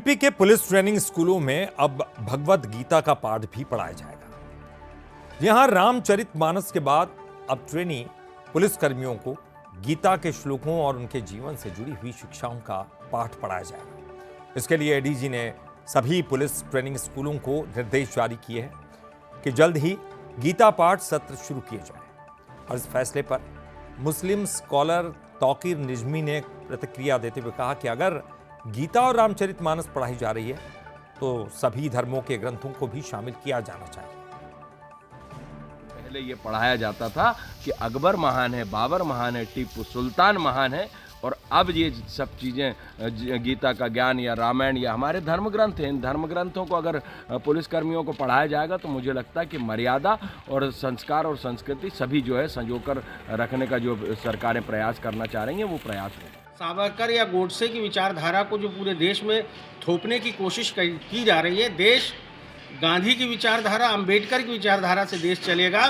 UP के police training स्कूलों में अब भगवत गीता का पाठ भी पढ़ाया जाएगा। यहां रामचरितमानस के बाद अब ट्रेनी पुलिस कर्मियों को गीता के श्लोकों और उनके जीवन से जुड़ी हुई शिक्षाओं का पाठ पढ़ाया जाएगा। इसके लिए एडीजी ने सभी पुलिस ट्रेनिंग स्कूलों को निर्देश जारी किए हैं कि जल्द ही गीता पाठ सत्र शुरू किए जाएं। और इस फैसले पर मुस्लिम स्कॉलर तौकीर निजमी ने प्रतिक्रिया देते हुए कहा कि अगर गीता और रामचरितमानस पढ़ाई जा रही है तो सभी धर्मों के ग्रंथों को भी शामिल किया जाना चाहिए। पहले ये पढ़ाया जाता था कि अकबर महान है, बाबर महान है, टीपू सुल्तान महान है, और अब ये सब चीज़ें गीता का ज्ञान या रामायण या हमारे धर्म ग्रंथ हैं, इन धर्म ग्रंथों को अगर पुलिसकर्मियों को पढ़ाया जाएगा तो मुझे लगता है कि मर्यादा और संस्कार और संस्कृति सभी जो है संजोकर रखने का जो सरकारें प्रयास करना चाह रही हैं वो प्रयास होगा। सावरकर या गोडसे की विचारधारा को जो पूरे देश में थोपने की कोशिश की जा रही है, देश गांधी की विचारधारा, अंबेडकर की विचारधारा से देश चलेगा।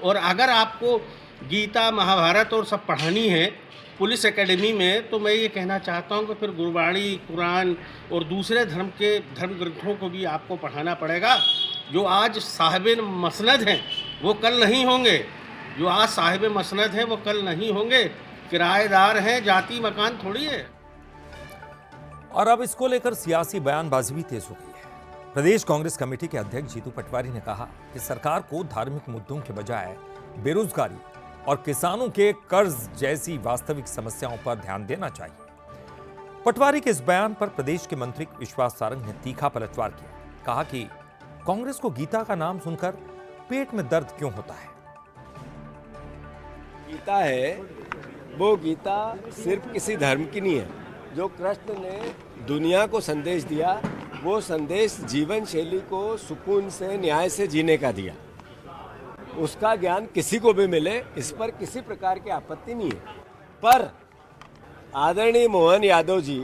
और अगर आपको गीता महाभारत और सब पढ़ानी है पुलिस एकेडमी में, तो मैं ये कहना चाहता हूँ कि फिर गुरबाणी, कुरान और दूसरे धर्म के धर्म ग्रंथों को भी आपको पढ़ाना पड़ेगा। जो आज साहिब मसनद हैं वो कल नहीं होंगे, जो आज साहिब मसनद हैं वो कल नहीं होंगे। किराएदार हैं, जाति मकान थोड़ी है। और अब इसको लेकर सियासी बयानबाजी भी तेज हो गई है। प्रदेश कांग्रेस कमेटी के अध्यक्ष जीतू पटवारी ने कहा कि सरकार को धार्मिक मुद्दों के बजाय बेरोजगारी और किसानों के कर्ज जैसी वास्तविक समस्याओं पर ध्यान देना चाहिए। पटवारी के इस बयान पर प्रदेश के मंत्री विश्वास सारंग ने तीखा पलटवार किया। कहा कि कांग्रेस को गीता का नाम सुनकर पेट में दर्द क्यों होता है। गीता है वो गीता सिर्फ किसी धर्म की नहीं है। जो कृष्ण ने दुनिया को संदेश दिया वो संदेश जीवन शैली को सुकून से, न्याय से जीने का दिया। उसका ज्ञान किसी को भी मिले, इस पर किसी प्रकार की आपत्ति नहीं है। पर आदरणीय मोहन यादव जी,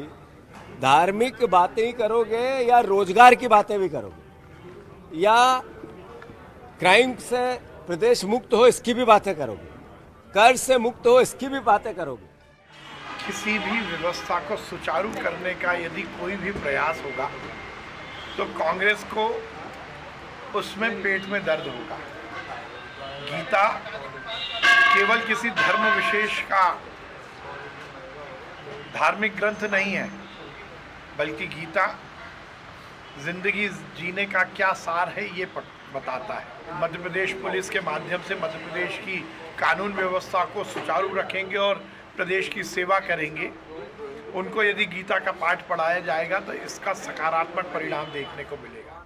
धार्मिक बातें करोगे या रोजगार की बातें भी करोगे या क्राइम से प्रदेश मुक्त हो इसकी भी बातें करोगे, कर्ज से मुक्त हो इसकी भी बातें करोगे। किसी भी व्यवस्था को सुचारू करने का यदि कोई भी प्रयास होगा तो कांग्रेस को उसमें पेट में दर्द होगा। गीता केवल किसी धर्म विशेष का धार्मिक ग्रंथ नहीं है, बल्कि गीता जिंदगी जीने का क्या सार है ये बताता है। मध्य प्रदेश पुलिस के माध्यम से मध्य प्रदेश की कानून व्यवस्था को सुचारू रखेंगे और प्रदेश की सेवा करेंगे। उनको यदि गीता का पाठ पढ़ाया जाएगा तो इसका सकारात्मक परिणाम देखने को मिलेगा।